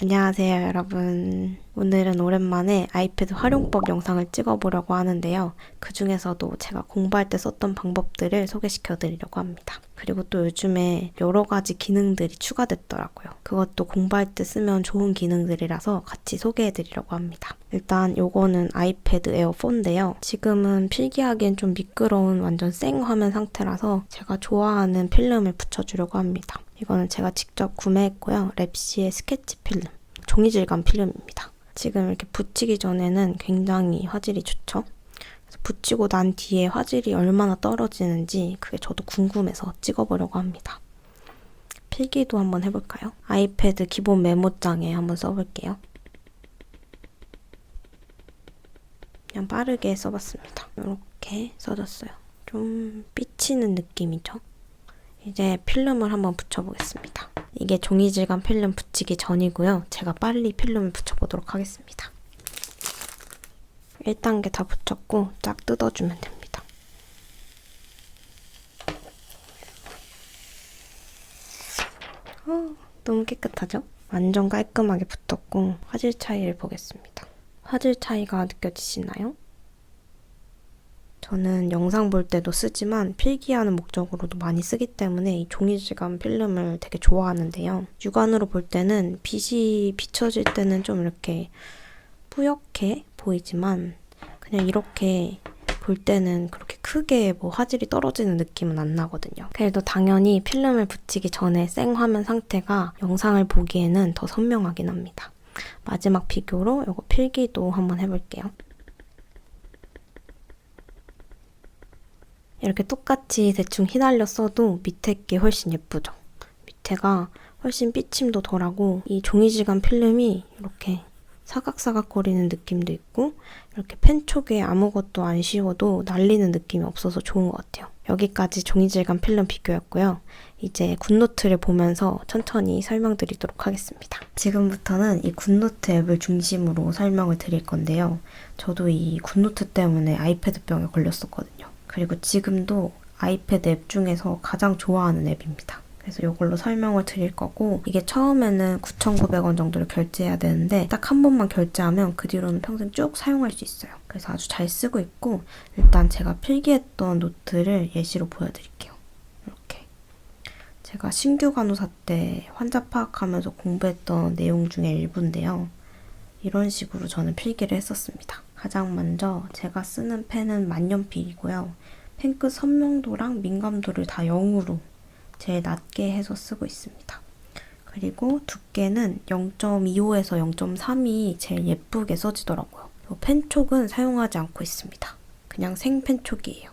안녕하세요, 여러분. 오늘은 오랜만에 아이패드 활용법 영상을 찍어보려고 하는데요. 그 중에서도 제가 공부할 때 썼던 방법들을 소개시켜 드리려고 합니다. 그리고 또 요즘에 여러 가지 기능들이 추가됐더라고요. 그것도 공부할 때 쓰면 좋은 기능들이라서 같이 소개해 드리려고 합니다. 일단 요거는 아이패드 에어 4인데요. 지금은 필기하기엔 좀 미끄러운 완전 생 화면 상태라서 제가 좋아하는 필름을 붙여주려고 합니다. 이거는 제가 직접 구매했고요. 랩시의 스케치 필름, 종이 질감 필름입니다. 지금 이렇게 붙이기 전에는 굉장히 화질이 좋죠. 그래서 붙이고 난 뒤에 화질이 얼마나 떨어지는지 그게 저도 궁금해서 찍어보려고 합니다. 필기도 한번 해볼까요? 아이패드 기본 메모장에 한번 써볼게요. 그냥 빠르게 써봤습니다. 이렇게 써졌어요. 좀 삐치는 느낌이죠. 이제 필름을 한번 붙여보겠습니다. 이게 종이 질감 필름 붙이기 전이고요. 제가 빨리 필름을 붙여보도록 하겠습니다. 1단계 다 붙였고 쫙 뜯어주면 됩니다. 너무 깨끗하죠? 완전 깔끔하게 붙었고 화질 차이를 보겠습니다. 화질 차이가 느껴지시나요? 저는 영상 볼 때도 쓰지만 필기하는 목적으로도 많이 쓰기 때문에 이 종이 질감 필름을 되게 좋아하는데요. 육안으로 볼 때는 빛이 비춰질 때는 좀 이렇게 뿌옇게 보이지만 그냥 이렇게 볼 때는 그렇게 크게 뭐 화질이 떨어지는 느낌은 안 나거든요. 그래도 당연히 필름을 붙이기 전에 생화면 상태가 영상을 보기에는 더 선명하긴 합니다. 마지막 비교로 이거 필기도 한번 해볼게요. 이렇게 똑같이 대충 휘날려 써도 밑에 게 훨씬 예쁘죠? 밑에가 훨씬 삐침도 덜하고 이 종이질감 필름이 이렇게 사각사각거리는 느낌도 있고 이렇게 펜촉에 아무것도 안 씌워도 날리는 느낌이 없어서 좋은 것 같아요. 여기까지 종이질감 필름 비교였고요. 이제 굿노트를 보면서 천천히 설명드리도록 하겠습니다. 지금부터는 이 굿노트 앱을 중심으로 설명을 드릴 건데요. 저도 이 굿노트 때문에 아이패드병에 걸렸었거든요. 그리고 지금도 아이패드 앱 중에서 가장 좋아하는 앱입니다. 그래서 이걸로 설명을 드릴 거고 이게 처음에는 9,900원 정도를 결제해야 되는데 딱 한 번만 결제하면 그 뒤로는 평생 쭉 사용할 수 있어요. 그래서 아주 잘 쓰고 있고 일단 제가 필기했던 노트를 예시로 보여드릴게요. 이렇게 제가 신규 간호사 때 환자 파악하면서 공부했던 내용 중에 일부인데요. 이런 식으로 저는 필기를 했었습니다. 가장 먼저 제가 쓰는 펜은 만년필이고요. 펜끝 선명도랑 민감도를 다 0으로 제일 낮게 해서 쓰고 있습니다. 그리고 두께는 0.25에서 0.3이 제일 예쁘게 써지더라고요. 펜촉은 사용하지 않고 있습니다. 그냥 생펜촉이에요.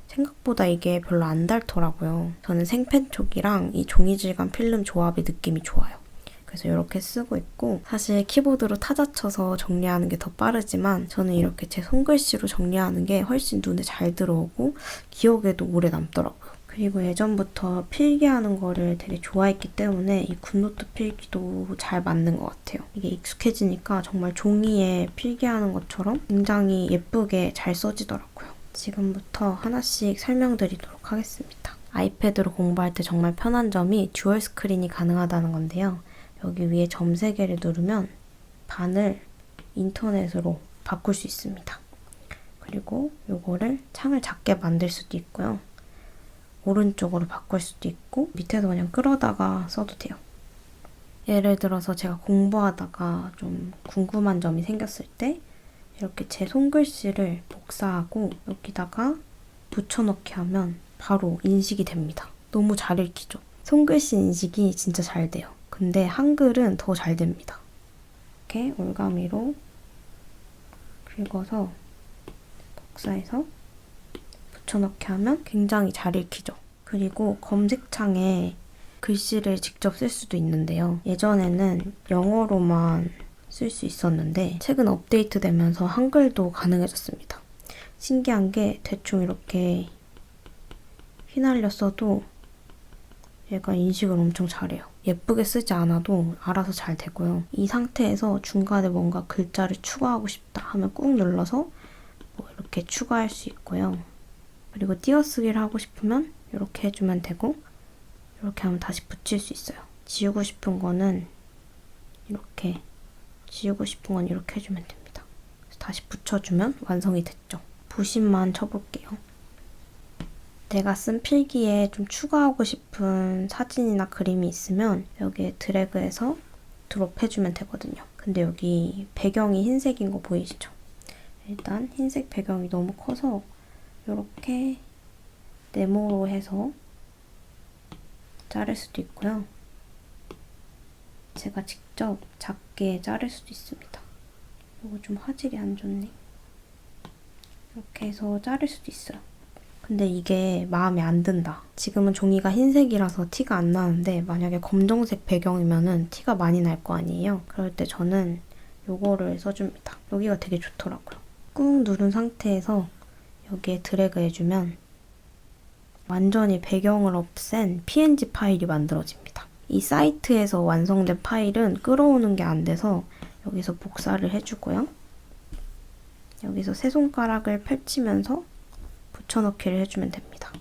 생각보다 이게 별로 안 닳더라고요. 저는 생펜촉이랑 이 종이질감 필름 조합이 느낌이 좋아요. 그래서 이렇게 쓰고 있고 사실 키보드로 타자 쳐서 정리하는 게 더 빠르지만 저는 이렇게 제 손글씨로 정리하는 게 훨씬 눈에 잘 들어오고 기억에도 오래 남더라고요. 그리고 예전부터 필기하는 거를 되게 좋아했기 때문에 이 굿노트 필기도 잘 맞는 것 같아요. 이게 익숙해지니까 정말 종이에 필기하는 것처럼 굉장히 예쁘게 잘 써지더라고요. 지금부터 하나씩 설명드리도록 하겠습니다. 아이패드로 공부할 때 정말 편한 점이 듀얼 스크린이 가능하다는 건데요. 여기 위에 점 3개를 누르면 반을 인터넷으로 바꿀 수 있습니다. 그리고 이거를 창을 작게 만들 수도 있고요. 오른쪽으로 바꿀 수도 있고 밑에서 그냥 끌어다가 써도 돼요. 예를 들어서 제가 공부하다가 좀 궁금한 점이 생겼을 때 이렇게 제 손글씨를 복사하고 여기다가 붙여넣기 하면 바로 인식이 됩니다. 너무 잘 읽히죠? 손글씨 인식이 진짜 잘 돼요. 근데 한글은 더 잘 됩니다. 이렇게 올가미로 긁어서 복사해서 붙여넣기 하면 굉장히 잘 읽히죠. 그리고 검색창에 글씨를 직접 쓸 수도 있는데요. 예전에는 영어로만 쓸 수 있었는데 최근 업데이트 되면서 한글도 가능해졌습니다. 신기한 게 대충 이렇게 휘날려 써도 얘가 인식을 엄청 잘해요. 예쁘게 쓰지 않아도 알아서 잘 되고요. 이 상태에서 중간에 뭔가 글자를 추가하고 싶다 하면 꾹 눌러서 뭐 이렇게 추가할 수 있고요. 그리고 띄어쓰기를 하고 싶으면 이렇게 해주면 되고 이렇게 하면 다시 붙일 수 있어요. 지우고 싶은 거는 이렇게 지우고 싶은 건 이렇게 해주면 됩니다. 그래서 다시 붙여주면 완성이 됐죠. 붓심만 쳐볼게요. 내가 쓴 필기에 좀 추가하고 싶은 사진이나 그림이 있으면 여기에 드래그해서 드롭 해주면 되거든요. 근데 여기 배경이 흰색인 거 보이시죠? 일단 흰색 배경이 너무 커서 이렇게 네모로 해서 자를 수도 있고요. 제가 직접 작게 자를 수도 있습니다. 이거 좀 화질이 안 좋네. 이렇게 해서 자를 수도 있어요. 근데 이게 마음에 안 든다. 지금은 종이가 흰색이라서 티가 안 나는데 만약에 검정색 배경이면은 티가 많이 날 거 아니에요. 그럴 때 저는 요거를 써줍니다. 여기가 되게 좋더라고요. 꾹 누른 상태에서 여기에 드래그 해주면 완전히 배경을 없앤 PNG 파일이 만들어집니다. 이 사이트에서 완성된 파일은 끌어오는 게 안 돼서 여기서 복사를 해주고요. 여기서 세 손가락을 펼치면서 붙여넣기를 해주면 됩니다.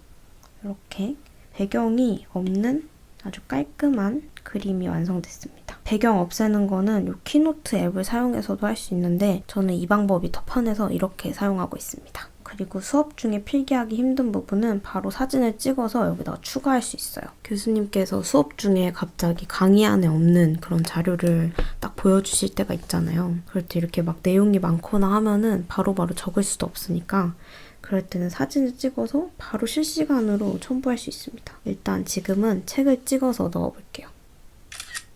이렇게 배경이 없는 아주 깔끔한 그림이 완성됐습니다. 배경 없애는 거는 이 키노트 앱을 사용해서도 할 수 있는데 저는 이 방법이 더 편해서 이렇게 사용하고 있습니다. 그리고 수업 중에 필기하기 힘든 부분은 바로 사진을 찍어서 여기다가 추가할 수 있어요. 교수님께서 수업 중에 갑자기 강의 안에 없는 그런 자료를 딱 보여주실 때가 있잖아요. 그럴 때 이렇게 막 내용이 많거나 하면은 바로바로 적을 수도 없으니까 그럴 때는 사진을 찍어서 바로 실시간으로 첨부할 수 있습니다. 일단 지금은 책을 찍어서 넣어볼게요.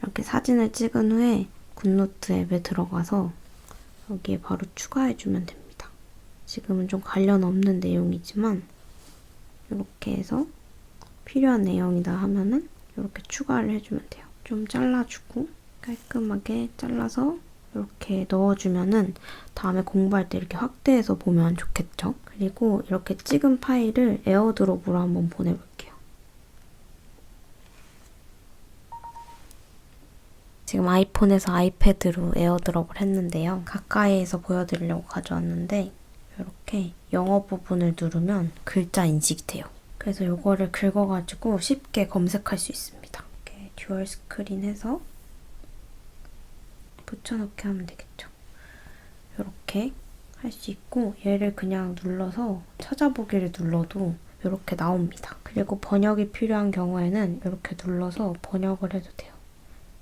이렇게 사진을 찍은 후에 굿노트 앱에 들어가서 여기에 바로 추가해주면 됩니다. 지금은 좀 관련 없는 내용이지만 이렇게 해서 필요한 내용이다 하면은 이렇게 추가를 해주면 돼요. 좀 잘라주고 깔끔하게 잘라서 이렇게 넣어주면은 다음에 공부할 때 이렇게 확대해서 보면 좋겠죠. 그리고 이렇게 찍은 파일을 에어드롭으로 한번 보내볼게요. 지금 아이폰에서 아이패드로 에어드롭을 했는데요. 가까이에서 보여드리려고 가져왔는데 이렇게 영어 부분을 누르면 글자 인식이 돼요. 그래서 이거를 긁어가지고 쉽게 검색할 수 있습니다. 이렇게 듀얼 스크린 해서 붙여넣기 하면 되겠죠. 이렇게 할 수 있고 얘를 그냥 눌러서 찾아보기를 눌러도 이렇게 나옵니다. 그리고 번역이 필요한 경우에는 이렇게 눌러서 번역을 해도 돼요.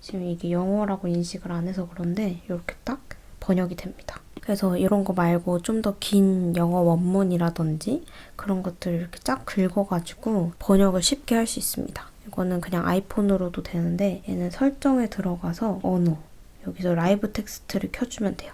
지금 이게 영어라고 인식을 안 해서 그런데 이렇게 딱 번역이 됩니다. 그래서 이런 거 말고 좀 더 긴 영어 원문이라든지 그런 것들을 이렇게 쫙 긁어가지고 번역을 쉽게 할 수 있습니다. 이거는 그냥 아이폰으로도 되는데 얘는 설정에 들어가서 언어 여기서 라이브 텍스트를 켜주면 돼요.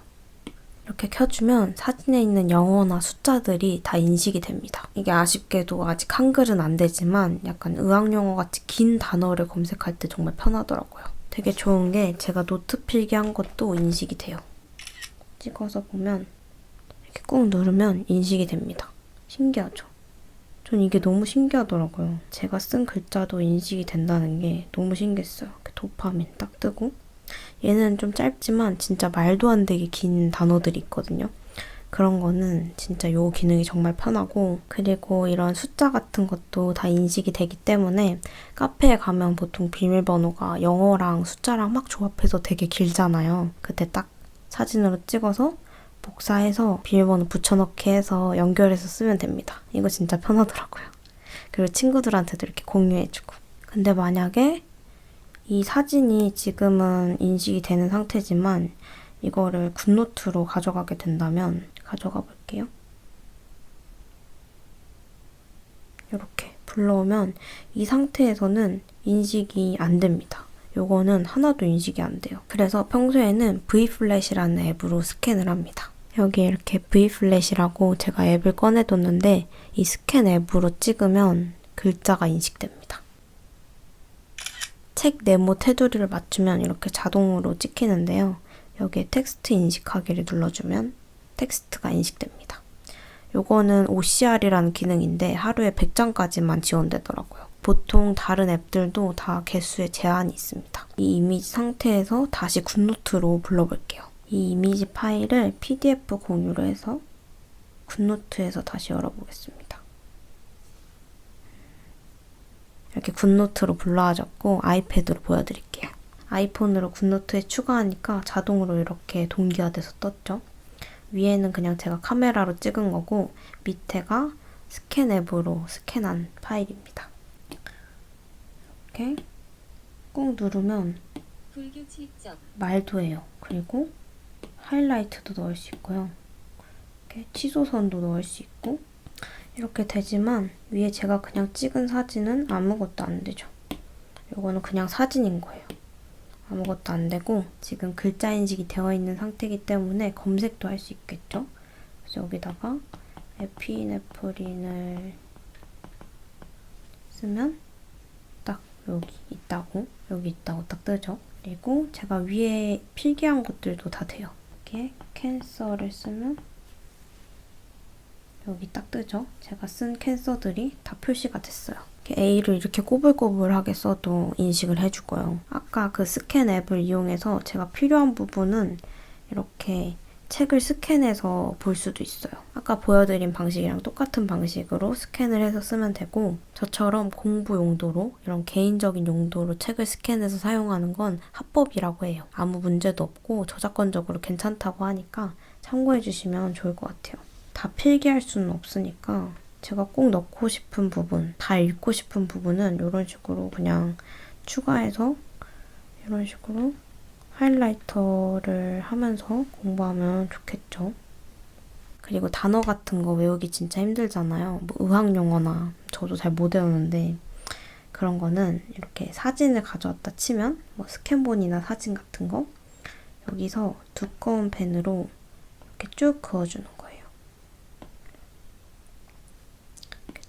이렇게 켜주면 사진에 있는 영어나 숫자들이 다 인식이 됩니다. 이게 아쉽게도 아직 한글은 안 되지만 약간 의학용어 같이 긴 단어를 검색할 때 정말 편하더라고요. 되게 좋은 게 제가 노트 필기한 것도 인식이 돼요. 찍어서 보면 이렇게 꾹 누르면 인식이 됩니다. 신기하죠? 전 이게 너무 신기하더라고요. 제가 쓴 글자도 인식이 된다는 게 너무 신기했어요. 이렇게 도파민 딱 뜨고 얘는 좀 짧지만 진짜 말도 안 되게 긴 단어들이 있거든요. 그런 거는 진짜 요 기능이 정말 편하고 그리고 이런 숫자 같은 것도 다 인식이 되기 때문에 카페에 가면 보통 비밀번호가 영어랑 숫자랑 막 조합해서 되게 길잖아요. 그때 딱 사진으로 찍어서 복사해서 비밀번호 붙여넣기 해서 연결해서 쓰면 됩니다. 이거 진짜 편하더라고요. 그리고 친구들한테도 이렇게 공유해주고. 근데 만약에 이 사진이 지금은 인식이 되는 상태지만 이거를 굿노트로 가져가게 된다면 가져가 볼게요. 이렇게 불러오면 이 상태에서는 인식이 안 됩니다. 요거는 하나도 인식이 안 돼요. 그래서 평소에는 V플래시라는 앱으로 스캔을 합니다. 여기에 이렇게 V플래시라고 제가 앱을 꺼내뒀는데 이 스캔 앱으로 찍으면 글자가 인식됩니다. 책 네모 테두리를 맞추면 이렇게 자동으로 찍히는데요. 여기에 텍스트 인식하기를 눌러주면 텍스트가 인식됩니다. 요거는 OCR이라는 기능인데 하루에 100장까지만 지원되더라고요. 보통 다른 앱들도 다 개수에 제한이 있습니다. 이 이미지 상태에서 다시 굿노트로 불러볼게요. 이 이미지 파일을 PDF 공유로 해서 굿노트에서 다시 열어보겠습니다. 이렇게 굿노트로 불러와졌고 아이패드로 보여드릴게요. 아이폰으로 굿노트에 추가하니까 자동으로 이렇게 동기화돼서 떴죠. 위에는 그냥 제가 카메라로 찍은 거고 밑에가 스캔 앱으로 스캔한 파일입니다. 이렇게 꾹 누르면 말도 해요. 그리고 하이라이트도 넣을 수 있고요. 이렇게 취소선도 넣을 수 있고 이렇게 되지만 위에 제가 그냥 찍은 사진은 아무것도 안 되죠. 이거는 그냥 사진인 거예요. 아무것도 안 되고 지금 글자 인식이 되어 있는 상태이기 때문에 검색도 할 수 있겠죠. 그래서 여기다가 에피네프린을 쓰면 딱 여기 있다고 딱 뜨죠. 그리고 제가 위에 필기한 것들도 다 돼요. 이렇게 캔서를 쓰면 여기 딱 뜨죠. 제가 쓴 캔서들이 다 표시가 됐어요. A를 이렇게 꼬불꼬불하게 써도 인식을 해주고요. 아까 그 스캔 앱을 이용해서 제가 필요한 부분은 이렇게 책을 스캔해서 볼 수도 있어요. 아까 보여드린 방식이랑 똑같은 방식으로 스캔을 해서 쓰면 되고 저처럼 공부 용도로 이런 개인적인 용도로 책을 스캔해서 사용하는 건 합법이라고 해요. 아무 문제도 없고 저작권적으로 괜찮다고 하니까 참고해 주시면 좋을 것 같아요. 다 필기할 수는 없으니까 제가 꼭 넣고 싶은 부분, 다 읽고 싶은 부분은 이런 식으로 그냥 추가해서 이런 식으로 하이라이터를 하면서 공부하면 좋겠죠. 그리고 단어 같은 거 외우기 진짜 힘들잖아요. 뭐 의학용어나 저도 잘 못 외우는데 그런 거는 이렇게 사진을 가져왔다 치면 뭐 스캔본이나 사진 같은 거 여기서 두꺼운 펜으로 이렇게 쭉 그어주는 거예요.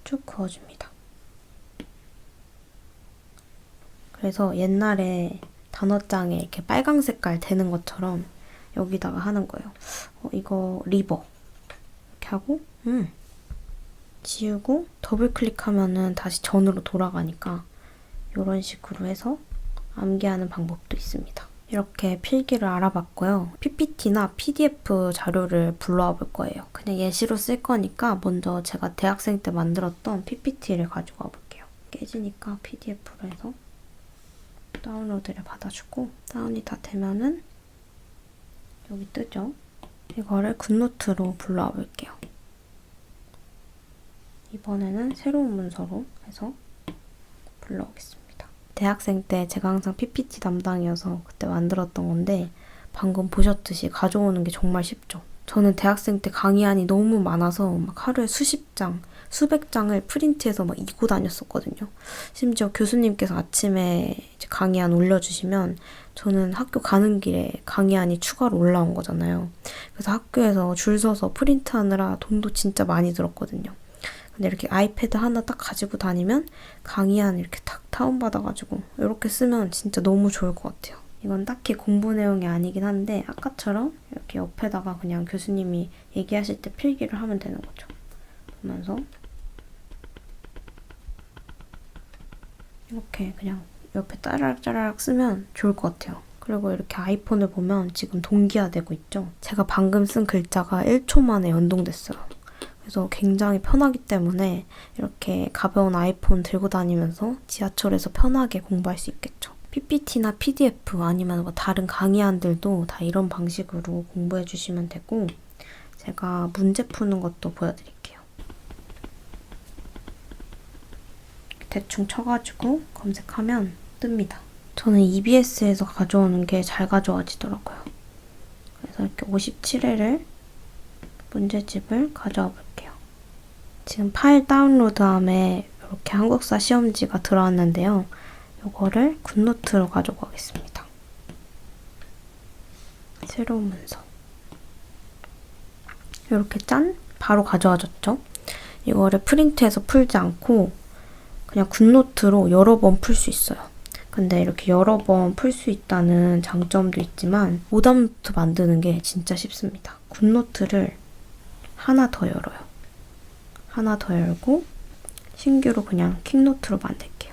쭉 그어줍니다. 그래서 옛날에 단어장에 이렇게 빨강 색깔 되는 것처럼 여기다가 하는 거예요. 이거 리버 이렇게 하고 지우고 더블 클릭하면은 다시 전으로 돌아가니까 이런 식으로 해서 암기하는 방법도 있습니다. 이렇게 필기를 알아봤고요. PPT나 PDF 자료를 불러와 볼 거예요. 그냥 예시로 쓸 거니까 먼저 제가 대학생 때 만들었던 PPT를 가지고 와 볼게요. 깨지니까 PDF로 해서 다운로드를 받아주고 다운이 다 되면은 여기 뜨죠? 이거를 굿노트로 불러와 볼게요. 이번에는 새로운 문서로 해서 불러오겠습니다. 대학생 때 제가 항상 PPT 담당이어서 그때 만들었던 건데 방금 보셨듯이 가져오는 게 정말 쉽죠. 저는 대학생 때 강의안이 너무 많아서 막 하루에 수십 장, 수백 장을 프린트해서 막 이고 다녔었거든요. 심지어 교수님께서 아침에 이제 강의안 올려주시면 저는 학교 가는 길에 강의안이 추가로 올라온 거잖아요. 그래서 학교에서 줄 서서 프린트하느라 돈도 진짜 많이 들었거든요. 근데 이렇게 아이패드 하나 딱 가지고 다니면 강의안 이렇게 탁 다운받아가지고 이렇게 쓰면 진짜 너무 좋을 것 같아요. 이건 딱히 공부 내용이 아니긴 한데 아까처럼 이렇게 옆에다가 그냥 교수님이 얘기하실 때 필기를 하면 되는 거죠. 보면서 이렇게 그냥 옆에 짜라락 쓰면 좋을 것 같아요. 그리고 이렇게 아이폰을 보면 지금 동기화되고 있죠. 제가 방금 쓴 글자가 1초 만에 연동됐어요. 그래서 굉장히 편하기 때문에 이렇게 가벼운 아이폰 들고 다니면서 지하철에서 편하게 공부할 수 있겠죠. PPT나 PDF 아니면 뭐 다른 강의안들도 다 이런 방식으로 공부해 주시면 되고 제가 문제 푸는 것도 보여드릴게요. 대충 쳐가지고 검색하면 뜹니다. 저는 EBS에서 가져오는 게 잘 가져와지더라고요. 그래서 이렇게 57회를 문제집을 가져와 볼게요. 지금 파일 다운로드함에 이렇게 한국사 시험지가 들어왔는데요. 이거를 굿노트로 가져가겠습니다. 새로운 문서. 이렇게 짠! 바로 가져와졌죠? 이거를 프린트해서 풀지 않고 그냥 굿노트로 여러 번 풀 수 있어요. 근데 이렇게 여러 번 풀 수 있다는 장점도 있지만 오답노트 만드는 게 진짜 쉽습니다. 굿노트를 하나 더 열어요. 하나 더 열고 신규로 그냥 킥노트로 만들게요.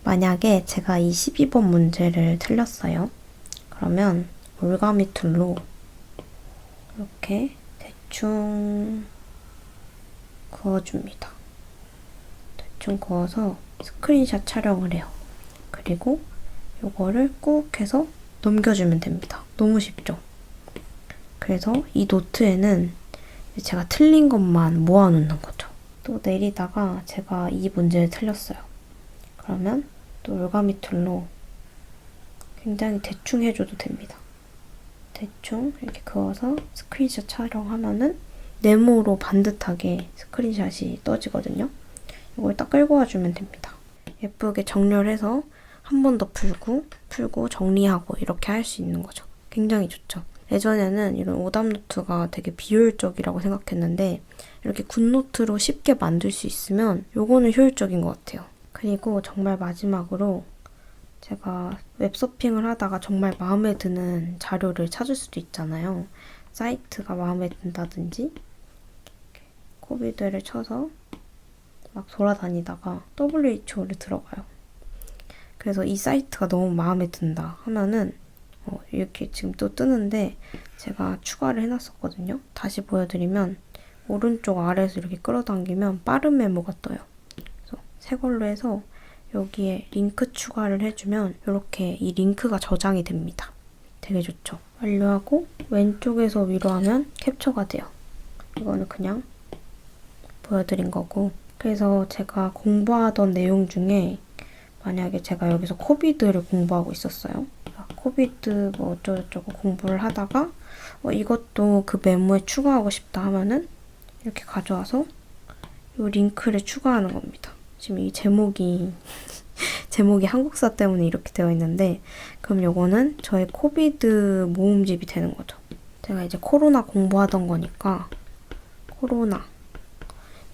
만약에 제가 이 12번 문제를 틀렸어요. 그러면 올가미 툴로 이렇게 대충 그어줍니다. 대충 그어서 스크린샷 촬영을 해요. 그리고 요거를 꾹 해서 넘겨주면 됩니다. 너무 쉽죠? 그래서 이 노트에는 제가 틀린 것만 모아놓는 거죠. 또 내리다가 제가 이 문제를 틀렸어요. 그러면 또 올가미 툴로 굉장히 대충 해줘도 됩니다. 대충 이렇게 그어서 스크린샷 촬영하면은 네모로 반듯하게 스크린샷이 떠지거든요. 이걸 딱 끌고 와주면 됩니다. 예쁘게 정렬해서 한 번 더 풀고 정리하고 이렇게 할 수 있는 거죠. 굉장히 좋죠. 예전에는 이런 오답 노트가 되게 비효율적이라고 생각했는데 이렇게 굿노트로 쉽게 만들 수 있으면 요거는 효율적인 것 같아요. 그리고 정말 마지막으로 제가 웹서핑을 하다가 정말 마음에 드는 자료를 찾을 수도 있잖아요. 사이트가 마음에 든다든지 코비드를 쳐서 막 돌아다니다가 WHO를 들어가요. 그래서 이 사이트가 너무 마음에 든다 하면은 이렇게 지금 또 뜨는데 제가 추가를 해놨었거든요. 다시 보여드리면 오른쪽 아래에서 이렇게 끌어당기면 빠른 메모가 떠요. 그래서 새 걸로 해서 여기에 링크 추가를 해주면 이렇게 이 링크가 저장이 됩니다. 되게 좋죠. 완료하고 왼쪽에서 위로 하면 캡처가 돼요. 이거는 그냥 보여드린 거고. 그래서 제가 공부하던 내용 중에 만약에 제가 여기서 코비드를 공부하고 있었어요. 코비드 뭐 어쩌고저쩌고 공부를 하다가 이것도 그 메모에 추가하고 싶다 하면은 이렇게 가져와서 이 링크를 추가하는 겁니다. 지금 이 제목이 한국사 때문에 이렇게 되어 있는데 그럼 요거는 저의 코비드 모음집이 되는 거죠. 제가 이제 코로나 공부하던 거니까 코로나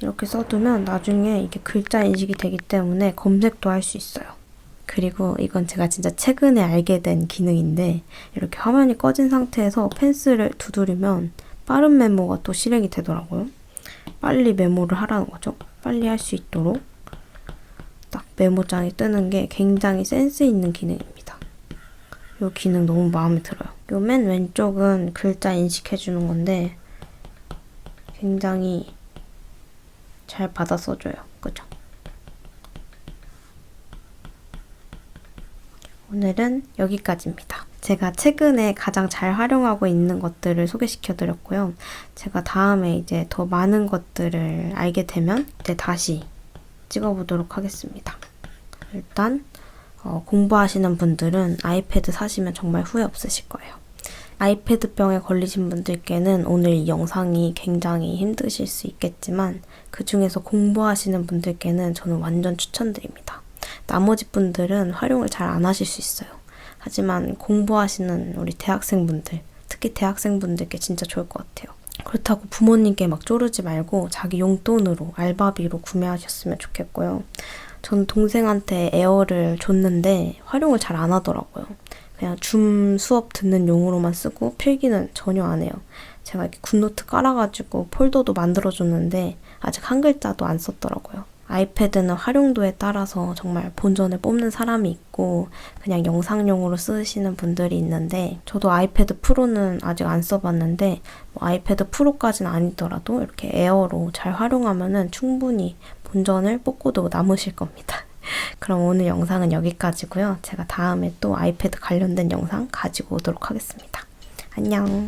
이렇게 써두면 나중에 이게 글자 인식이 되기 때문에 검색도 할 수 있어요. 그리고 이건 제가 진짜 최근에 알게 된 기능인데 이렇게 화면이 꺼진 상태에서 펜슬을 두드리면 빠른 메모가 또 실행이 되더라고요. 빨리 메모를 하라는 거죠. 빨리 할 수 있도록 딱 메모장이 뜨는 게 굉장히 센스 있는 기능입니다. 이 기능 너무 마음에 들어요. 요 맨 왼쪽은 글자 인식해주는 건데 굉장히 잘 받아 써줘요. 그죠? 오늘은 여기까지입니다. 제가 최근에 가장 잘 활용하고 있는 것들을 소개시켜드렸고요. 제가 다음에 이제 더 많은 것들을 알게 되면 이제 다시 찍어보도록 하겠습니다. 일단 공부하시는 분들은 아이패드 사시면 정말 후회 없으실 거예요. 아이패드병에 걸리신 분들께는 오늘 이 영상이 굉장히 힘드실 수 있겠지만 그 중에서 공부하시는 분들께는 저는 완전 추천드립니다. 나머지 분들은 활용을 잘 안 하실 수 있어요. 하지만 공부하시는 우리 대학생분들, 특히 대학생분들께 진짜 좋을 것 같아요. 그렇다고 부모님께 막 쪼르지 말고 자기 용돈으로 알바비로 구매하셨으면 좋겠고요. 전 동생한테 에어를 줬는데 활용을 잘 안 하더라고요. 그냥 줌 수업 듣는 용으로만 쓰고 필기는 전혀 안 해요. 제가 이렇게 굿노트 깔아가지고 폴더도 만들어줬는데 아직 한 글자도 안 썼더라고요. 아이패드는 활용도에 따라서 정말 본전을 뽑는 사람이 있고 그냥 영상용으로 쓰시는 분들이 있는데 저도 아이패드 프로는 아직 안 써봤는데 뭐 아이패드 프로까지는 아니더라도 이렇게 에어로 잘 활용하면은 충분히 본전을 뽑고도 남으실 겁니다. 그럼 오늘 영상은 여기까지고요. 제가 다음에 또 아이패드 관련된 영상 가지고 오도록 하겠습니다. 안녕.